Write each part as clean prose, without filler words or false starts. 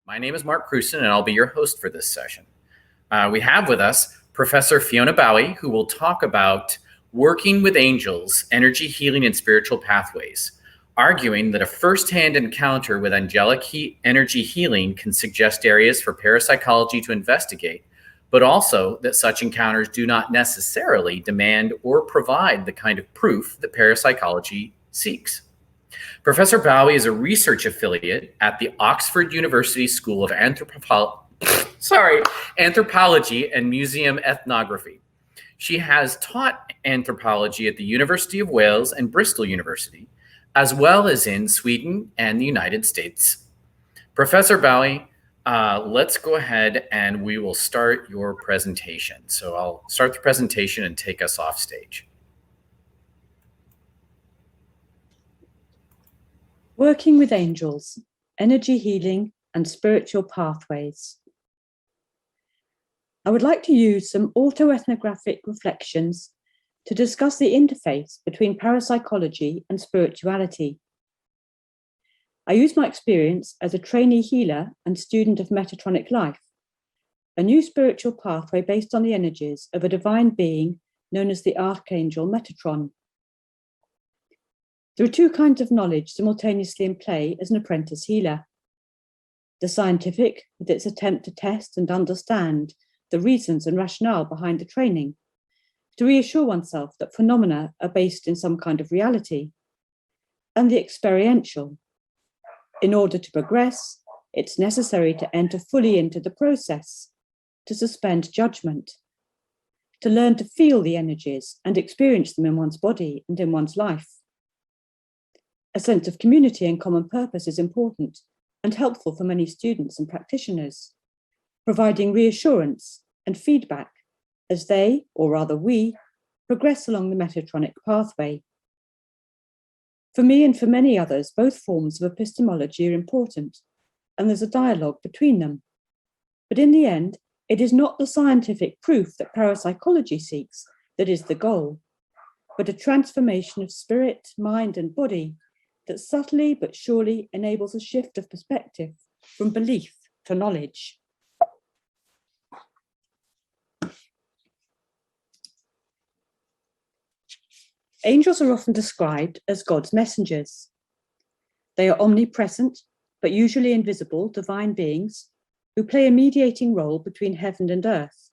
My name is Mark Cruson, and I'll be your host for this session. We have with us Professor Fiona Bowie, who will talk about working with angels, energy healing, and spiritual pathways, arguing that a first-hand encounter with angelic energy healing can suggest areas for parapsychology to investigate, but also that such encounters do not necessarily demand or provide the kind of proof that parapsychology seeks. Professor Bowie is a research affiliate at the Oxford University School of Anthropology and Museum Ethnography. She has taught anthropology at the University of Wales and Bristol University, as well as in Sweden and the United States. Professor Bowie, let's go ahead and we will start your presentation. So I'll start the presentation and take us off stage. Working with angels, energy healing, and spiritual pathways. I would like to use some autoethnographic reflections to discuss the interface between parapsychology and spirituality. I use my experience as a trainee healer and student of Metatronic life, a new spiritual pathway based on the energies of a divine being known as the Archangel Metatron. There are two kinds of knowledge simultaneously in play as an apprentice healer. The scientific, with its attempt to test and understand the reasons and rationale behind the training, to reassure oneself that phenomena are based in some kind of reality. And the experiential. In order to progress, it's necessary to enter fully into the process, to suspend judgment, to learn to feel the energies and experience them in one's body and in one's life. A sense of community and common purpose is important and helpful for many students and practitioners, providing reassurance and feedback as they, or rather we, progress along the Metatronic pathway. For me and for many others, both forms of epistemology are important, and there's a dialogue between them. But in the end, it is not the scientific proof that parapsychology seeks that is the goal, but a transformation of spirit, mind, and body that subtly but surely enables a shift of perspective from belief to knowledge. Angels are often described as God's messengers. They are omnipresent, but usually invisible divine beings who play a mediating role between heaven and earth,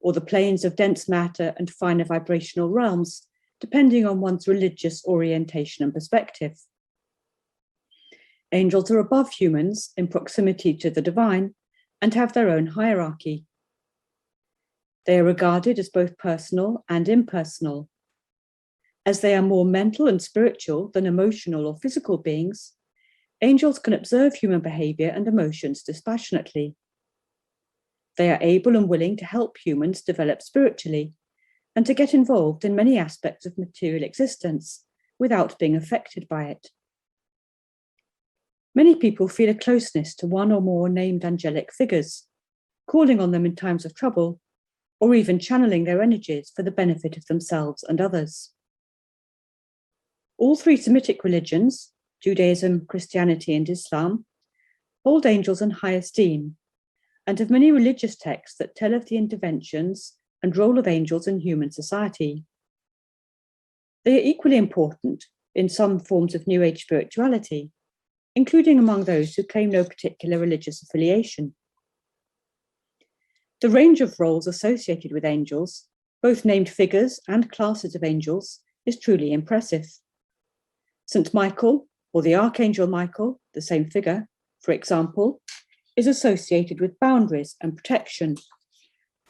or the planes of dense matter and finer vibrational realms, depending on one's religious orientation and perspective. Angels are above humans in proximity to the divine and have their own hierarchy. They are regarded as both personal and impersonal. As they are more mental and spiritual than emotional or physical beings, angels can observe human behavior and emotions dispassionately. They are able and willing to help humans develop spiritually and to get involved in many aspects of material existence without being affected by it. Many people feel a closeness to one or more named angelic figures, calling on them in times of trouble, or even channeling their energies for the benefit of themselves and others. All three Semitic religions, Judaism, Christianity, and Islam, hold angels in high esteem and have many religious texts that tell of the interventions and role of angels in human society. They are equally important in some forms of New Age spirituality, including among those who claim no particular religious affiliation. The range of roles associated with angels, both named figures and classes of angels, is truly impressive. St. Michael, or the Archangel Michael, the same figure, for example, is associated with boundaries and protection,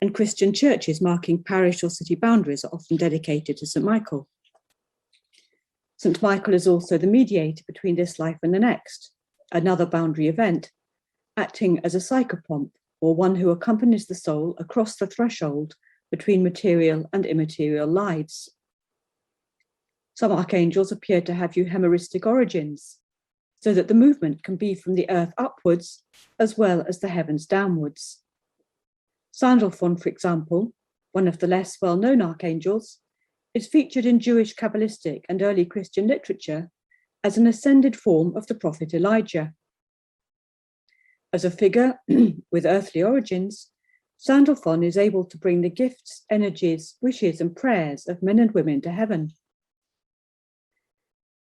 and Christian churches marking parish or city boundaries are often dedicated to St. Michael. St. Michael is also the mediator between this life and the next, another boundary event, acting as a psychopomp, or one who accompanies the soul across the threshold between material and immaterial lives. Some archangels appear to have euhemeristic origins, so that the movement can be from the earth upwards as well as the heavens downwards. Sandalphon, for example, one of the less well-known archangels, is featured in Jewish Kabbalistic and early Christian literature as an ascended form of the prophet Elijah. As a figure with earthly origins, Sandalphon is able to bring the gifts, energies, wishes, and prayers of men and women to heaven.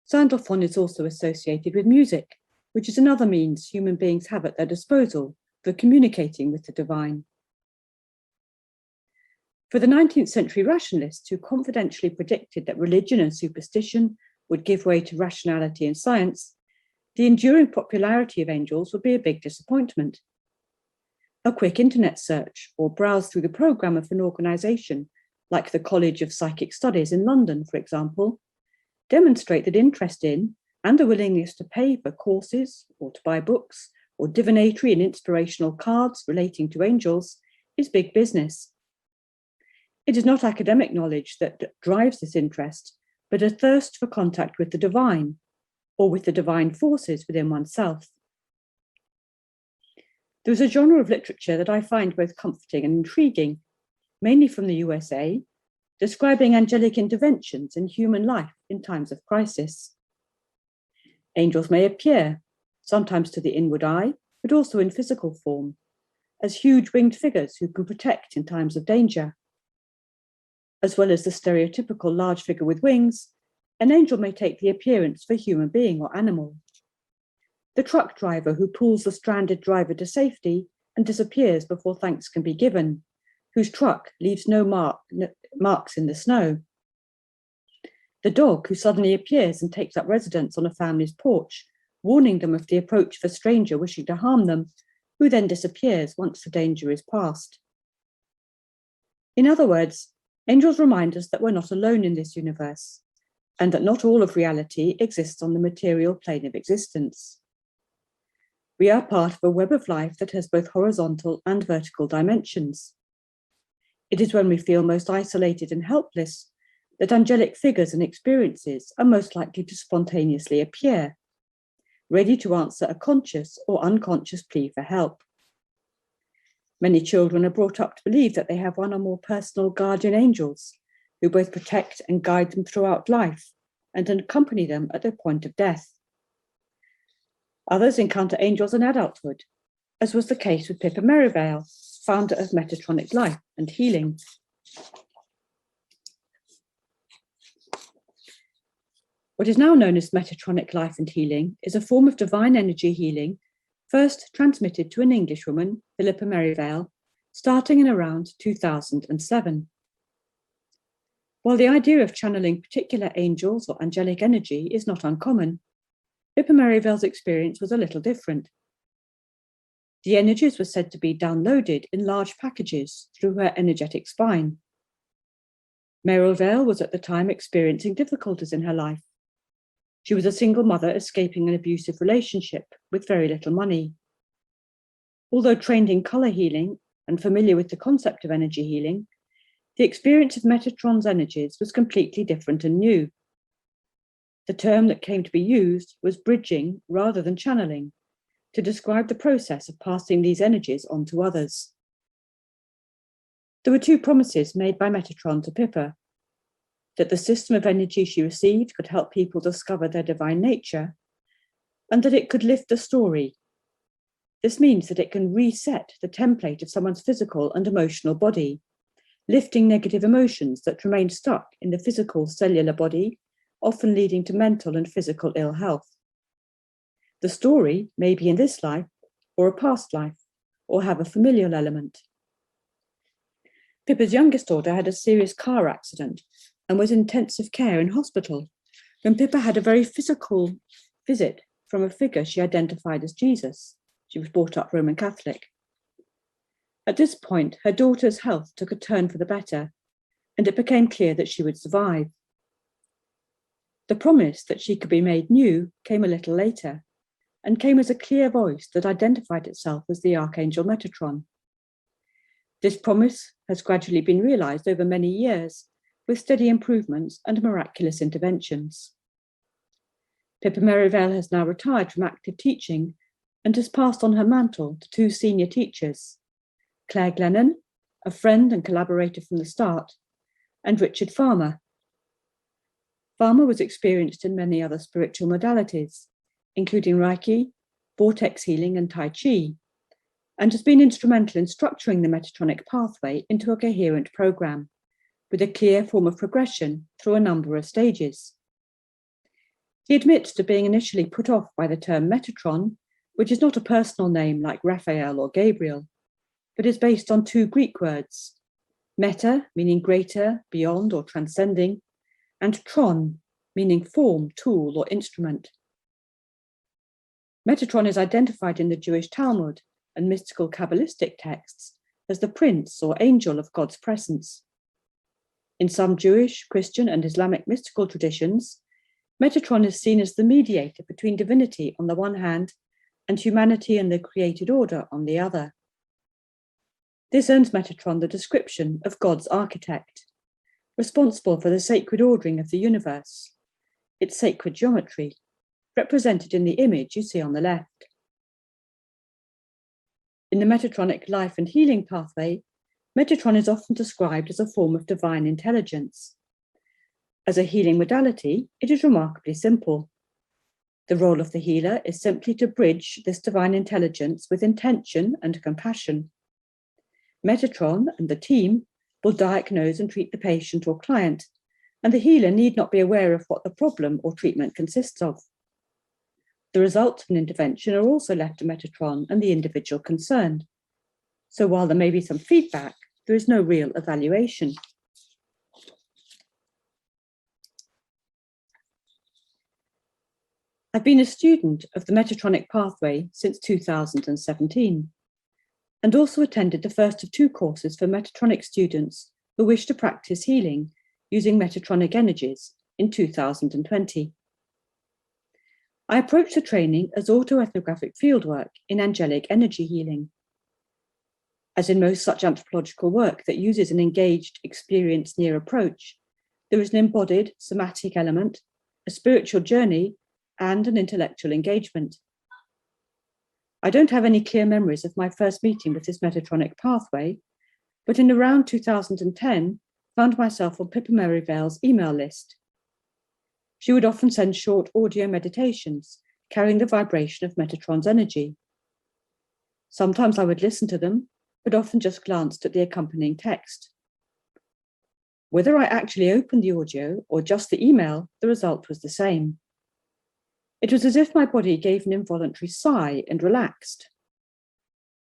Sandalphon is also associated with music, which is another means human beings have at their disposal for communicating with the divine. For the 19th century rationalists who confidentially predicted that religion and superstition would give way to rationality and science, the enduring popularity of angels would be a big disappointment. A quick internet search or browse through the programme of an organisation like the College of Psychic Studies in London, for example, demonstrate that interest in and the willingness to pay for courses or to buy books or divinatory and inspirational cards relating to angels is big business. It is not academic knowledge that drives this interest, but a thirst for contact with the divine or with the divine forces within oneself. There is a genre of literature that I find both comforting and intriguing, mainly from the USA, describing angelic interventions in human life in times of crisis. Angels may appear, sometimes to the inward eye, but also in physical form, as huge winged figures who can protect in times of danger. As well as the stereotypical large figure with wings, an angel may take the appearance of a human being or animal. The truck driver who pulls the stranded driver to safety and disappears before thanks can be given, whose truck leaves no marks in the snow. The dog who suddenly appears and takes up residence on a family's porch, warning them of the approach of a stranger wishing to harm them, who then disappears once the danger is past. In other words, angels remind us that we're not alone in this universe, and that not all of reality exists on the material plane of existence. We are part of a web of life that has both horizontal and vertical dimensions. It is when we feel most isolated and helpless that angelic figures and experiences are most likely to spontaneously appear, ready to answer a conscious or unconscious plea for help. Many children are brought up to believe that they have one or more personal guardian angels who both protect and guide them throughout life and accompany them at their point of death. Others encounter angels in adulthood, as was the case with Pippa Merivale, founder of Metatronic Life and Healing. What is now known as Metatronic Life and Healing is a form of divine energy healing first transmitted to an Englishwoman, Philippa Merivale, starting in around 2007. While the idea of channeling particular angels or angelic energy is not uncommon, Pippa Merivale's experience was a little different. The energies were said to be downloaded in large packages through her energetic spine. Merivale was at the time experiencing difficulties in her life. She was a single mother escaping an abusive relationship with very little money. Although trained in colour healing and familiar with the concept of energy healing, the experience of Metatron's energies was completely different and new. The term that came to be used was bridging rather than channeling, to describe the process of passing these energies on to others. There were two promises made by Metatron to Pippa: that the system of energy she received could help people discover their divine nature, and that it could lift the story. This means that it can reset the template of someone's physical and emotional body, lifting negative emotions that remain stuck in the physical cellular body, often leading to mental and physical ill health. The story may be in this life or a past life, or have a familial element. Pippa's youngest daughter had a serious car accident and was in intensive care in hospital when Pippa had a very physical visit from a figure she identified as Jesus. She was brought up Roman Catholic. At this point, her daughter's health took a turn for the better, and it became clear that she would survive. The promise that she could be made new came a little later, and came as a clear voice that identified itself as the Archangel Metatron. This promise has gradually been realised over many years, with steady improvements and miraculous interventions. Pippa Merivale has now retired from active teaching and has passed on her mantle to two senior teachers, Claire Glennon, a friend and collaborator from the start, and Richard Farmer. Farmer was experienced in many other spiritual modalities, including Reiki, vortex healing, and Tai Chi, and has been instrumental in structuring the Metatronic pathway into a coherent program, with a clear form of progression through a number of stages. He admits to being initially put off by the term Metatron, which is not a personal name like Raphael or Gabriel, but is based on two Greek words, meta, meaning greater, beyond, or transcending, and tron, meaning form, tool, or instrument. Metatron is identified in the Jewish Talmud and mystical Kabbalistic texts as the prince or angel of God's presence. In some Jewish, Christian, and Islamic mystical traditions, Metatron is seen as the mediator between divinity on the one hand and humanity and the created order on the other. This earns Metatron the description of God's architect, responsible for the sacred ordering of the universe, its sacred geometry, represented in the image you see on the left. In the Metatronic life and healing pathway, Metatron is often described as a form of divine intelligence. As a healing modality, it is remarkably simple. The role of the healer is simply to bridge this divine intelligence with intention and compassion. Metatron and the team will diagnose and treat the patient or client, and the healer need not be aware of what the problem or treatment consists of. The results of an intervention are also left to Metatron and the individual concerned. So while there may be some feedback, there is no real evaluation. I've been a student of the Metatronic pathway since 2017, and also attended the first of two courses for Metatronic students who wish to practice healing using Metatronic energies in 2020. I approached the training as autoethnographic fieldwork in angelic energy healing. As in most such anthropological work that uses an engaged, experienced near approach, there is an embodied somatic element, a spiritual journey, and an intellectual engagement. I don't have any clear memories of my first meeting with this Metatronic pathway, but in around 2010, found myself on Pippa Merivale's email list. She would often send short audio meditations carrying the vibration of Metatron's energy. Sometimes I would listen to them, but often just glanced at the accompanying text. Whether I actually opened the audio or just the email, the result was the same. It was as if my body gave an involuntary sigh and relaxed.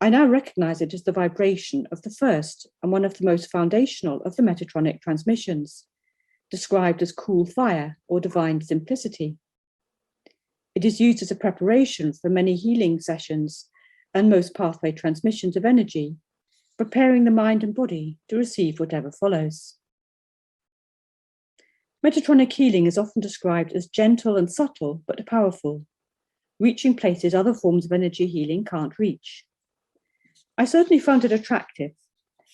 I now recognize it as the vibration of the first and one of the most foundational of the Metatronic transmissions, described as cool fire or divine simplicity. It is used as a preparation for many healing sessions and most pathway transmissions of energy, preparing the mind and body to receive whatever follows. Metatronic healing is often described as gentle and subtle, but powerful, reaching places other forms of energy healing can't reach. I certainly found it attractive,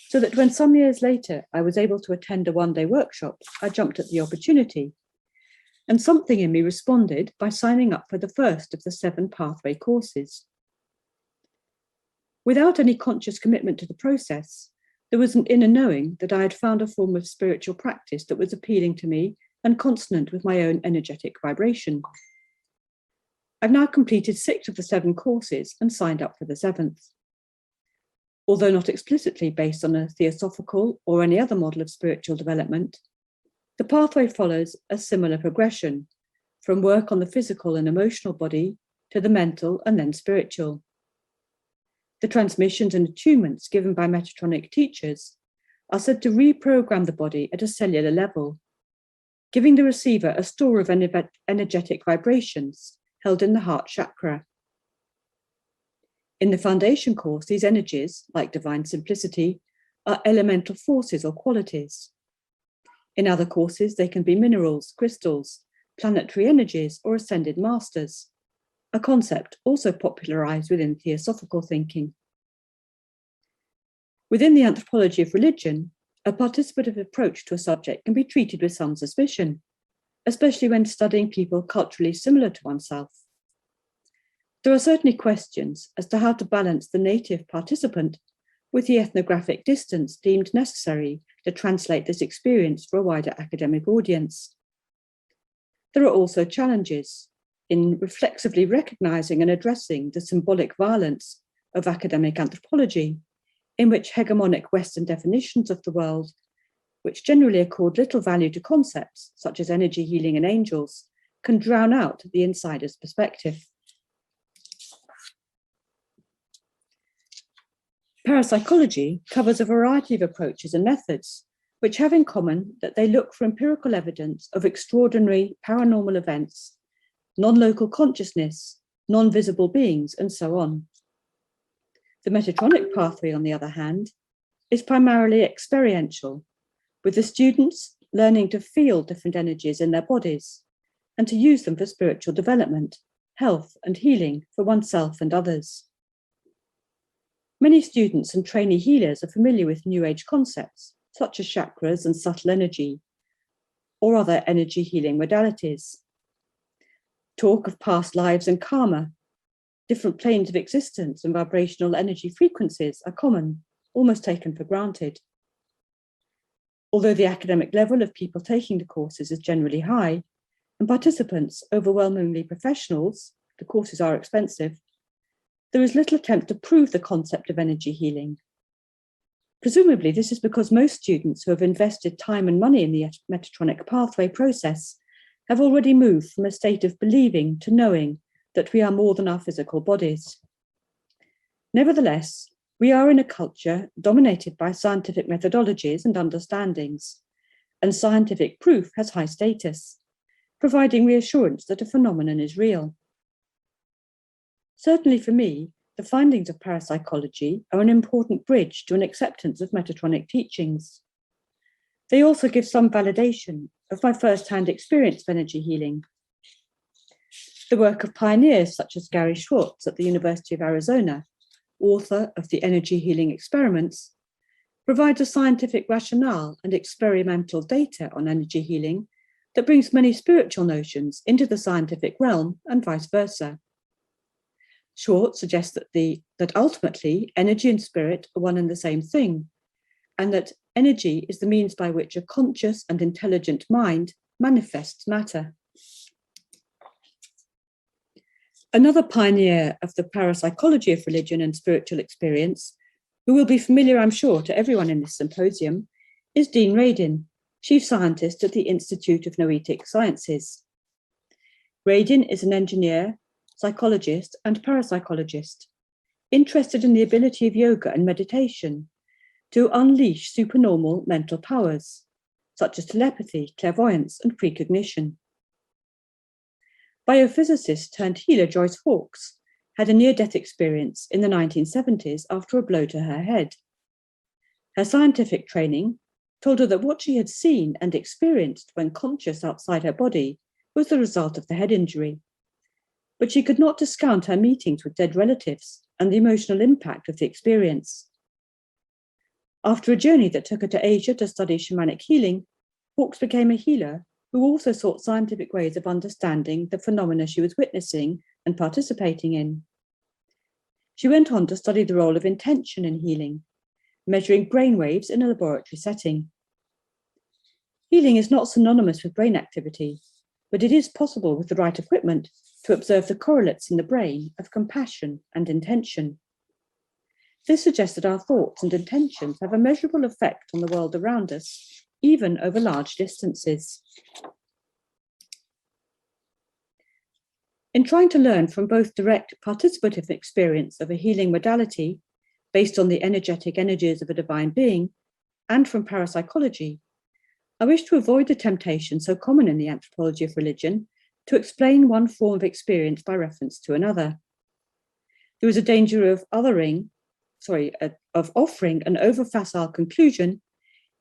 so that when some years later I was able to attend a one-day workshop, I jumped at the opportunity, and something in me responded by signing up for the first of the 7 pathway courses. Without any conscious commitment to the process, there was an inner knowing that I had found a form of spiritual practice that was appealing to me and consonant with my own energetic vibration. I've now completed 6 of the 7 courses and signed up for the 7th. Although not explicitly based on a theosophical or any other model of spiritual development, the pathway follows a similar progression from work on the physical and emotional body to the mental and then spiritual. The transmissions and attunements given by Metatronic teachers are said to reprogram the body at a cellular level, giving the receiver a store of energetic vibrations held in the heart chakra. In the foundation course, these energies, like divine simplicity, are elemental forces or qualities. In other courses, they can be minerals, crystals, planetary energies, or ascended masters, a concept also popularized within theosophical thinking. Within the anthropology of religion, a participative approach to a subject can be treated with some suspicion, especially when studying people culturally similar to oneself. There are certainly questions as to how to balance the native participant with the ethnographic distance deemed necessary to translate this experience for a wider academic audience. There are also challenges in reflexively recognizing and addressing the symbolic violence of academic anthropology, in which hegemonic Western definitions of the world, which generally accord little value to concepts such as energy healing and angels, can drown out the insider's perspective. Parapsychology covers a variety of approaches and methods, which have in common that they look for empirical evidence of extraordinary paranormal events, non-local consciousness, non-visible beings, and so on. The Metatronic pathway, on the other hand, is primarily experiential, with the students learning to feel different energies in their bodies and to use them for spiritual development, health, and healing for oneself and others. Many students and trainee healers are familiar with New Age concepts, such as chakras and subtle energy, or other energy healing modalities. Talk of past lives and karma, different planes of existence and vibrational energy frequencies are common, almost taken for granted. Although the academic level of people taking the courses is generally high, and participants overwhelmingly professionals, the courses are expensive, there is little attempt to prove the concept of energy healing. Presumably, this is because most students who have invested time and money in the Metatronic pathway process have already moved from a state of believing to knowing that we are more than our physical bodies. Nevertheless, we are in a culture dominated by scientific methodologies and understandings, and scientific proof has high status, providing reassurance that a phenomenon is real. Certainly for me, the findings of parapsychology are an important bridge to an acceptance of Metatronic teachings. They also give some validation of my first-hand experience of energy healing. The work of pioneers such as Gary Schwartz at the University of Arizona, author of the Energy Healing Experiments, provides a scientific rationale and experimental data on energy healing that brings many spiritual notions into the scientific realm and vice versa. Schwartz suggests that ultimately energy and spirit are one and the same thing, and that energy is the means by which a conscious and intelligent mind manifests matter. Another pioneer of the parapsychology of religion and spiritual experience, who will be familiar, I'm sure, to everyone in this symposium, is Dean Radin, Chief Scientist at the Institute of Noetic Sciences. Radin is an engineer, psychologist, and parapsychologist, interested in the ability of yoga and meditation to unleash supernormal mental powers, such as telepathy, clairvoyance, and precognition. Biophysicist turned healer Joyce Hawkes had a near-death experience in the 1970s after a blow to her head. Her scientific training told her that what she had seen and experienced when conscious outside her body was the result of the head injury. But she could not discount her meetings with dead relatives and the emotional impact of the experience. After a journey that took her to Asia to study shamanic healing, Hawkes became a healer who also sought scientific ways of understanding the phenomena she was witnessing and participating in. She went on to study the role of intention in healing, measuring brainwaves in a laboratory setting. Healing is not synonymous with brain activity, but it is possible with the right equipment to observe the correlates in the brain of compassion and intention. This suggests that our thoughts and intentions have a measurable effect on the world around us, even over large distances. In trying to learn from both direct participative experience of a healing modality based on the energetic energies of a divine being and from parapsychology, I wish to avoid the temptation so common in the anthropology of religion to explain one form of experience by reference to another. There is a danger of offering an over-facile conclusion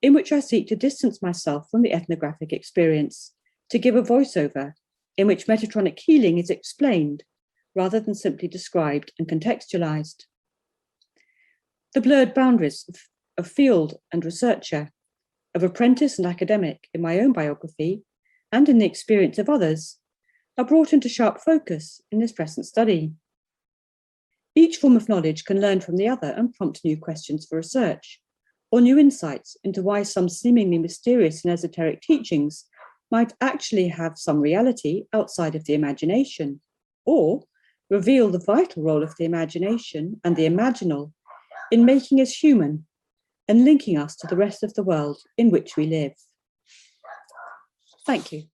in which I seek to distance myself from the ethnographic experience, to give a voiceover in which Metatronic healing is explained rather than simply described and contextualized. The blurred boundaries of field and researcher, of apprentice and academic in my own biography and in the experience of others are brought into sharp focus in this present study. Each form of knowledge can learn from the other and prompt new questions for research, or new insights into why some seemingly mysterious and esoteric teachings might actually have some reality outside of the imagination, or reveal the vital role of the imagination and the imaginal in making us human and linking us to the rest of the world in which we live. Thank you.